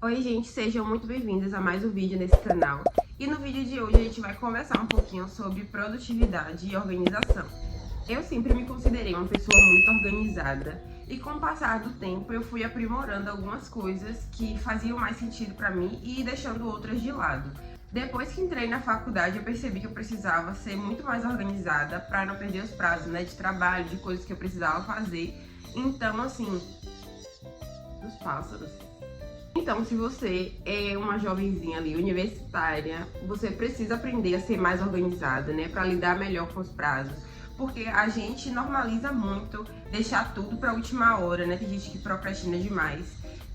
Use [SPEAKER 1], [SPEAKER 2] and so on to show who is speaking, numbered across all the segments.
[SPEAKER 1] Oi gente, sejam muito bem-vindos a mais um vídeo nesse canal. E no vídeo de hoje a gente vai conversar um pouquinho sobre produtividade e organização. Eu sempre me considerei uma pessoa muito organizada e com o passar do tempo eu fui aprimorando algumas coisas que faziam mais sentido para mim e deixando outras de lado. Depois que entrei na faculdade eu percebi que eu precisava ser muito mais organizada para não perder os prazos, de trabalho, de coisas que eu precisava fazer. Então, assim, os pássaros. Então, se você é uma jovenzinha ali, universitária, você precisa aprender a ser mais organizada, para lidar melhor com os prazos. Porque a gente normaliza muito deixar tudo pra última hora, Tem gente que procrastina demais.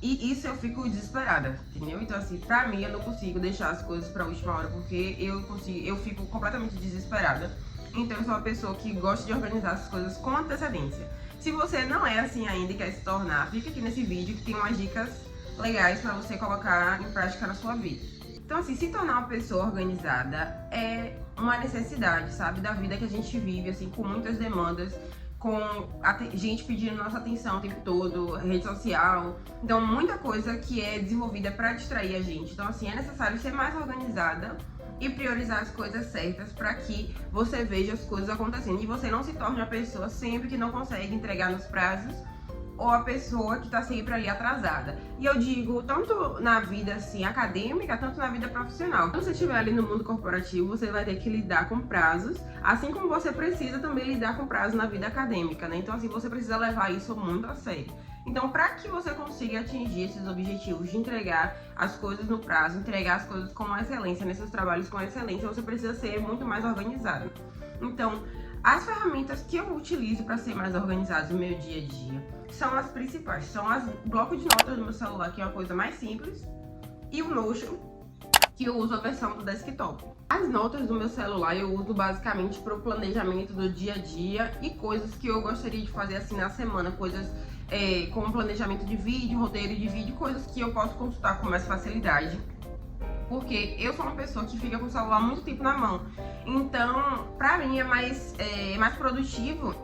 [SPEAKER 1] E isso eu fico desesperada, entendeu? Então, assim, pra mim, eu não consigo deixar as coisas pra última hora, porque eu fico completamente desesperada. Então, eu sou uma pessoa que gosta de organizar as coisas com antecedência. Se você não é assim ainda e quer se tornar, fica aqui nesse vídeo que tem umas dicas legais para você colocar em prática na sua vida. Então, assim, se tornar uma pessoa organizada é uma necessidade, sabe, da vida que a gente vive, assim, com muitas demandas, com gente pedindo nossa atenção o tempo todo, rede social, então muita coisa que é desenvolvida para distrair a gente. Então, assim, é necessário ser mais organizada e priorizar as coisas certas para que você veja as coisas acontecendo e você não se torne a pessoa sempre que não consegue entregar nos prazos ou a pessoa que tá sempre ali atrasada. E eu digo, tanto na vida assim acadêmica, tanto na vida profissional. Quando você estiver ali no mundo corporativo, você vai ter que lidar com prazos, assim como você precisa também lidar com prazos na vida acadêmica, Então, assim, você precisa levar isso muito a sério. Então, para que você consiga atingir esses objetivos de entregar as coisas no prazo, entregar as coisas com excelência, nesses trabalhos com excelência, você precisa ser muito mais organizado. Então, as ferramentas que eu utilizo para ser mais organizado no meu dia a dia são as principais. São o bloco de notas do meu celular, que é uma coisa mais simples, e o Notion, que eu uso a versão do desktop. As notas do meu celular eu uso basicamente para o planejamento do dia a dia e coisas que eu gostaria de fazer assim na semana, coisas como planejamento de vídeo, roteiro de vídeo, coisas que eu posso consultar com mais facilidade. Porque eu sou uma pessoa que fica com o celular muito tempo na mão. Então, pra mim é mais produtivo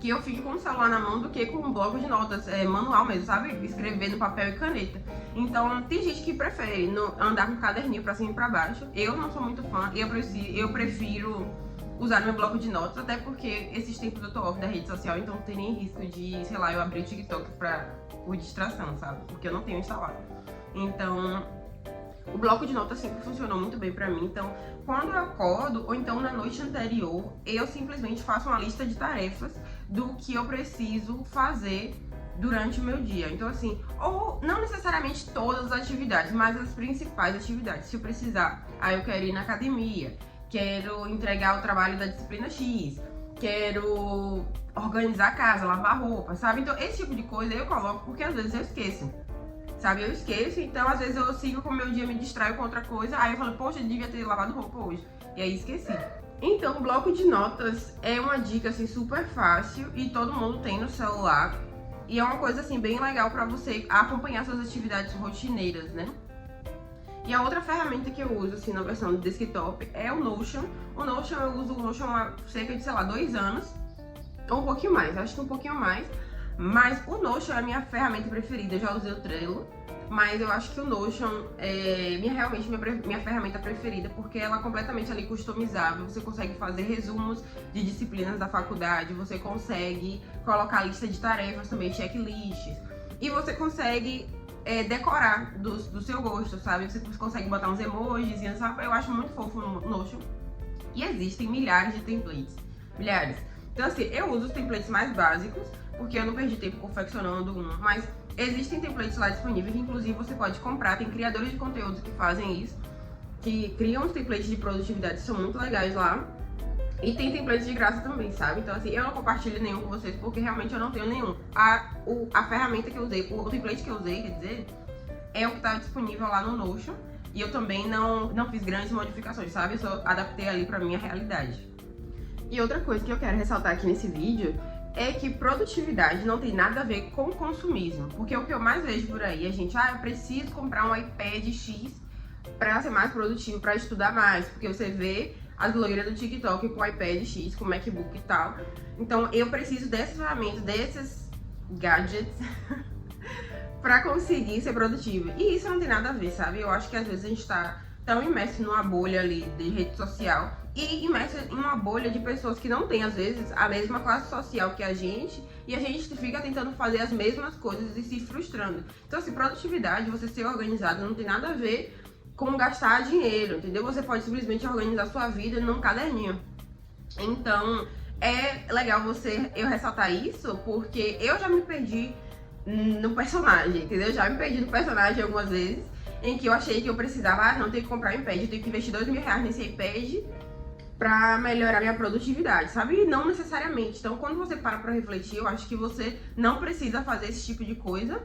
[SPEAKER 1] que eu fique com o celular na mão do que com um bloco de notas manual mesmo, sabe? Escrever no papel e caneta. Então, tem gente que prefere andar com um caderninho pra cima e pra baixo. Eu não sou muito fã, eu prefiro usar meu bloco de notas, até porque esses tempos eu tô off da rede social, então não tem nem risco de, sei lá, eu abrir o TikTok por distração, sabe? Porque eu não tenho instalado. Então, o bloco de notas sempre funcionou muito bem pra mim, então quando eu acordo, ou então na noite anterior, eu simplesmente faço uma lista de tarefas do que eu preciso fazer durante o meu dia. Então, assim, ou não necessariamente todas as atividades, mas as principais atividades. Se eu precisar, eu quero ir na academia, quero entregar o trabalho da disciplina X, quero organizar a casa, lavar roupa, sabe? Então, esse tipo de coisa eu coloco porque às vezes eu esqueço. Sabe, eu esqueço, então às vezes eu sigo com o meu dia, me distraio com outra coisa, aí eu falo, poxa, eu devia ter lavado roupa hoje, e aí esqueci. Então, o bloco de notas é uma dica, assim, super fácil e todo mundo tem no celular, e é uma coisa, assim, bem legal pra você acompanhar suas atividades rotineiras, E a outra ferramenta que eu uso, assim, na versão do desktop é o Notion. O Notion, eu uso o Notion há cerca de, 2 anos, ou um pouquinho mais, acho que um pouquinho mais. Mas o Notion é a minha ferramenta preferida, eu já usei o Trello, mas eu acho que o Notion é realmente minha ferramenta preferida, porque ela é completamente ali customizável, você consegue fazer resumos de disciplinas da faculdade, você consegue colocar lista de tarefas também, checklists, e você consegue decorar do seu gosto, sabe? Você consegue botar uns emojis, sabe? Eu acho muito fofo no Notion. E existem milhares de templates, milhares. Então, assim, eu uso os templates mais básicos, porque eu não perdi tempo confeccionando um, mas existem templates lá disponíveis, que inclusive você pode comprar, tem criadores de conteúdo que fazem isso, que criam uns templates de produtividade que são muito legais lá, e tem templates de graça também, sabe? Então, assim, eu não compartilho nenhum com vocês, porque realmente eu não tenho nenhum. A ferramenta que eu usei, o template que eu usei, quer dizer, é o que está disponível lá no Notion, e eu também não fiz grandes modificações, sabe? Eu só adaptei ali pra minha realidade. E outra coisa que eu quero ressaltar aqui nesse vídeo é que produtividade não tem nada a ver com consumismo. Porque o que eu mais vejo por aí é gente, eu preciso comprar um iPad X pra ser mais produtivo, pra estudar mais. Porque você vê as blogueiras do TikTok com o iPad X, com o MacBook e tal. Então eu preciso dessas ferramentas, desses gadgets pra conseguir ser produtiva. E isso não tem nada a ver, sabe? Eu acho que às vezes a gente tá tão imerso numa bolha ali de rede social e imerso em uma bolha de pessoas que não têm, às vezes, a mesma classe social que a gente, e a gente fica tentando fazer as mesmas coisas e se frustrando. Então, assim, produtividade, você ser organizado, não tem nada a ver com gastar dinheiro, entendeu? Você pode simplesmente organizar sua vida num caderninho. Então, é legal eu ressaltar isso, porque eu já me perdi no personagem, entendeu? Já me perdi no personagem algumas vezes, em que eu achei que eu precisava, não, tenho que comprar um iPad, eu tenho que investir R$2.000 nesse iPad pra melhorar minha produtividade, sabe? E não necessariamente. Então, quando você para pra refletir, eu acho que você não precisa fazer esse tipo de coisa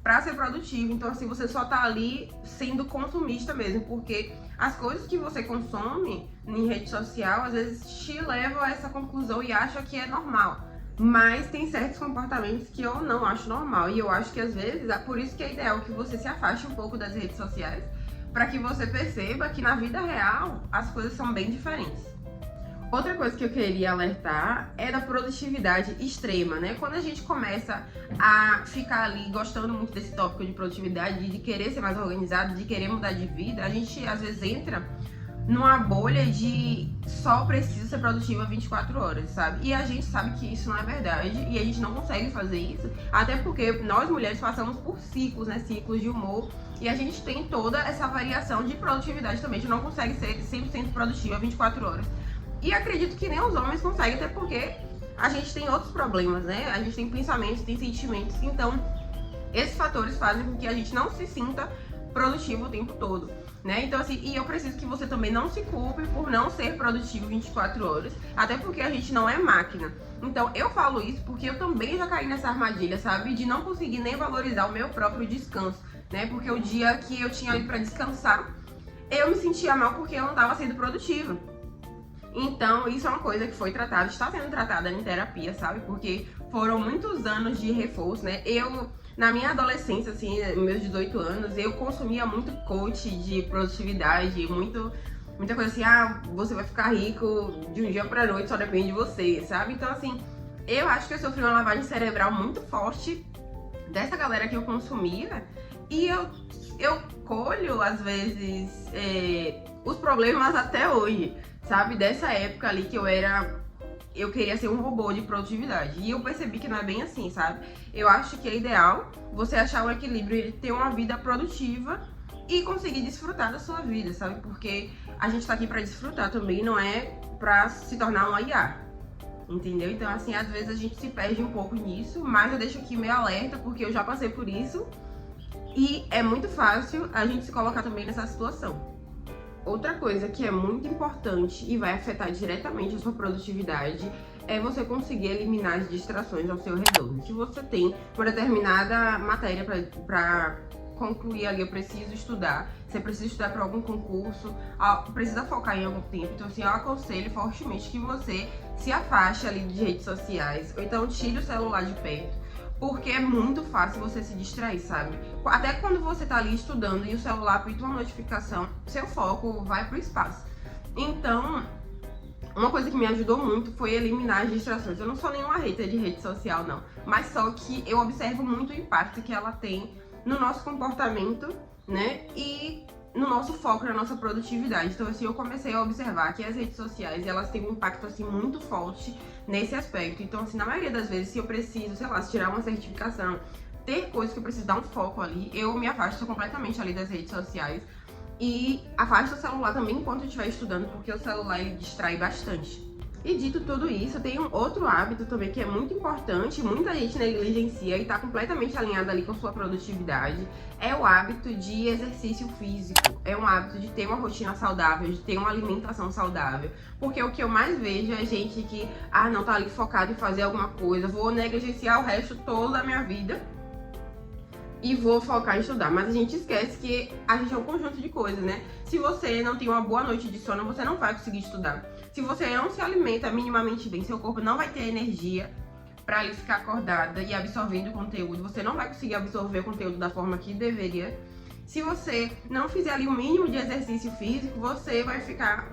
[SPEAKER 1] pra ser produtivo. Então, assim, você só tá ali sendo consumista mesmo, porque as coisas que você consome em rede social, às vezes te levam a essa conclusão e acha que é normal. Mas tem certos comportamentos que eu não acho normal. E eu acho que às vezes é por isso que é ideal que você se afaste um pouco das redes sociais, para que você perceba que na vida real as coisas são bem diferentes. Outra coisa que eu queria alertar é da produtividade extrema, né? Quando a gente começa a ficar ali gostando muito desse tópico de produtividade, de querer ser mais organizado, de querer mudar de vida, a gente às vezes entra numa bolha de só preciso ser produtiva 24 horas, sabe? E a gente sabe que isso não é verdade e a gente não consegue fazer isso, até porque nós mulheres passamos por ciclos, né? Ciclos de humor, e a gente tem toda essa variação de produtividade também. A gente não consegue ser 100% produtiva 24 horas. E acredito que nem os homens conseguem, até porque a gente tem outros problemas, né? A gente tem pensamentos, tem sentimentos, então esses fatores fazem com que a gente não se sinta produtivo o tempo todo, né? Então, assim, e eu preciso que você também não se culpe por não ser produtivo 24 horas, até porque a gente não é máquina. Então, eu falo isso porque eu também já caí nessa armadilha, sabe? De não conseguir nem valorizar o meu próprio descanso, né? Porque o dia que eu tinha ali pra descansar, eu me sentia mal porque eu não tava sendo produtiva. Então, isso é uma coisa que foi tratada, está sendo tratada em terapia, sabe? Porque foram muitos anos de reforço, né? Na minha adolescência, assim, meus 18 anos, eu consumia muito coach de produtividade, muita coisa assim, você vai ficar rico de um dia pra noite, só depende de você, sabe? Então, assim, eu acho que eu sofri uma lavagem cerebral muito forte dessa galera que eu consumia, e eu colho, às vezes, os problemas até hoje, sabe? Dessa época ali que eu queria ser um robô de produtividade. E eu percebi que não é bem assim, sabe? Eu acho que é ideal você achar um equilíbrio e ter uma vida produtiva e conseguir desfrutar da sua vida, sabe? Porque a gente tá aqui pra desfrutar também, não é pra se tornar uma IA, entendeu? Então, assim, às vezes a gente se perde um pouco nisso, mas eu deixo aqui meio alerta, porque eu já passei por isso e é muito fácil a gente se colocar também nessa situação. Outra coisa que é muito importante e vai afetar diretamente a sua produtividade é você conseguir eliminar as distrações ao seu redor. Se você tem uma determinada matéria para concluir ali, eu preciso estudar, você precisa estudar para algum concurso, precisa focar em algum tempo, então assim, eu aconselho fortemente que você se afaste ali de redes sociais, ou então tire o celular de perto. Porque é muito fácil você se distrair, sabe? Até quando você tá ali estudando e o celular apita uma notificação, seu foco vai pro espaço. Então, uma coisa que me ajudou muito foi eliminar as distrações. Eu não sou nenhuma hater de rede social, não. Mas só que eu observo muito o impacto que ela tem no nosso comportamento, né? E no nosso foco, na nossa produtividade. Então, assim, eu comecei a observar que as redes sociais, elas têm um impacto, assim, muito forte nesse aspecto. Então, assim, na maioria das vezes, se eu preciso, sei lá, se tirar uma certificação, ter coisas que eu preciso dar um foco ali, eu me afasto completamente ali das redes sociais. E afasto o celular também enquanto eu estiver estudando, porque o celular, ele distrai bastante. E dito tudo isso, tem um outro hábito também que é muito importante, muita gente negligencia e está completamente alinhado ali com sua produtividade, é o hábito de exercício físico, é um hábito de ter uma rotina saudável, de ter uma alimentação saudável, porque o que eu mais vejo é gente que, não tá ali focado em fazer alguma coisa, vou negligenciar o resto todo da minha vida e vou focar em estudar, mas a gente esquece que a gente é um conjunto de coisas, né? Se você não tem uma boa noite de sono, você não vai conseguir estudar. Se você não se alimenta minimamente bem, seu corpo não vai ter energia para ele ficar acordada e absorvendo o conteúdo. Você não vai conseguir absorver o conteúdo da forma que deveria. Se você não fizer ali o mínimo de exercício físico, você vai ficar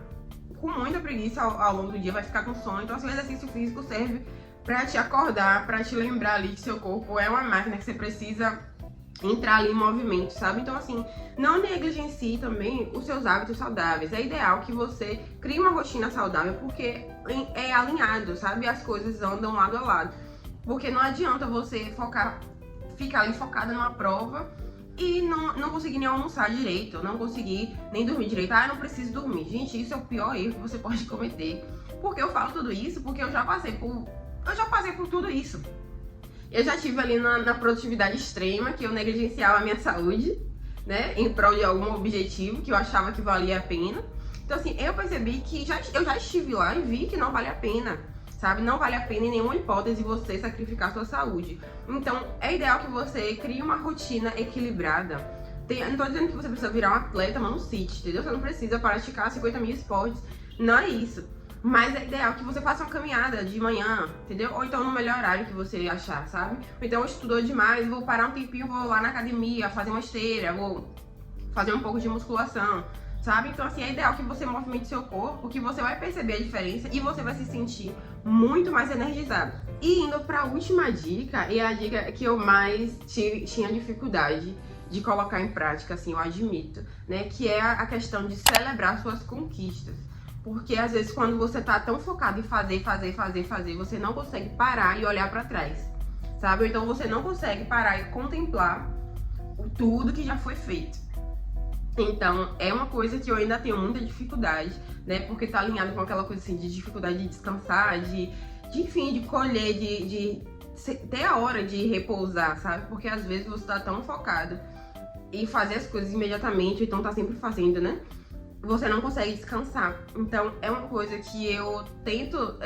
[SPEAKER 1] com muita preguiça ao longo do dia, vai ficar com sono. Então, assim, o exercício físico serve para te acordar, para te lembrar ali que seu corpo é uma máquina que você precisa entrar ali em movimento, sabe? Então, assim, não negligencie também os seus hábitos saudáveis. É ideal que você crie uma rotina saudável, porque é alinhado, sabe? As coisas andam lado a lado. Porque não adianta você ficar ali focada numa prova e não conseguir nem almoçar direito, não conseguir nem dormir direito. Ah, eu não preciso dormir. Gente, isso é o pior erro que você pode cometer. Por que eu falo tudo isso? Porque eu já passei por tudo isso. Eu já tive ali na produtividade extrema, que eu negligenciava a minha saúde, né, em prol de algum objetivo que eu achava que valia a pena. Então, assim, eu percebi que eu já estive lá e vi que não vale a pena, sabe? Não vale a pena em nenhuma hipótese você sacrificar a sua saúde. Então, é ideal que você crie uma rotina equilibrada. Não tô dizendo que você precisa virar um atleta Manocity, entendeu? Você não precisa praticar 50 mil esportes, não é isso. Mas é ideal que você faça uma caminhada de manhã, entendeu? Ou então no melhor horário que você achar, sabe? Ou então estudou demais, vou parar um tempinho, vou lá na academia, fazer uma esteira, vou fazer um pouco de musculação, sabe? Então, assim, é ideal que você movimente seu corpo, que você vai perceber a diferença e você vai se sentir muito mais energizado. E indo pra última dica, e a dica que eu mais tinha dificuldade de colocar em prática, assim, eu admito, né? Que é a questão de celebrar suas conquistas. Porque às vezes quando você tá tão focado em fazer, você não consegue parar e olhar pra trás, sabe? Ou então você não consegue parar e contemplar tudo que já foi feito. Então, é uma coisa que eu ainda tenho muita dificuldade, né? Porque tá alinhado com aquela coisa assim de dificuldade de descansar, enfim, de colher, de ter a hora de repousar, sabe? Porque às vezes você tá tão focado em fazer as coisas imediatamente, então tá sempre fazendo, né? Você não consegue descansar. Então, é uma coisa que eu tento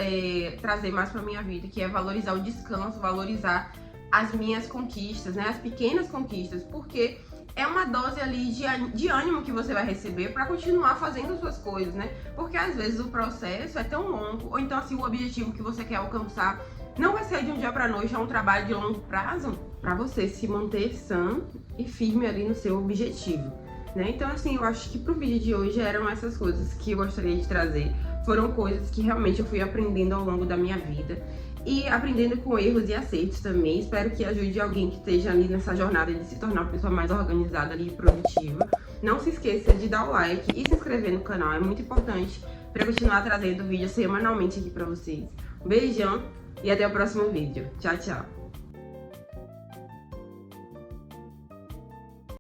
[SPEAKER 1] trazer mais pra minha vida, que é valorizar o descanso, valorizar as minhas conquistas, né? As pequenas conquistas, porque é uma dose ali de ânimo que você vai receber pra continuar fazendo suas coisas, né? Porque às vezes o processo é tão longo, ou então assim, o objetivo que você quer alcançar não vai ser de um dia pra noite, é um trabalho de longo prazo pra você se manter sã e firme ali no seu objetivo. Né? Então, assim, eu acho que pro vídeo de hoje eram essas coisas que eu gostaria de trazer. Foram coisas que realmente eu fui aprendendo ao longo da minha vida. E aprendendo com erros e acertos também. Espero que ajude alguém que esteja ali nessa jornada de se tornar uma pessoa mais organizada ali e produtiva. Não se esqueça de dar o like e se inscrever no canal. É muito importante para eu continuar trazendo vídeos semanalmente aqui pra vocês. Um beijão e até o próximo vídeo. Tchau, tchau!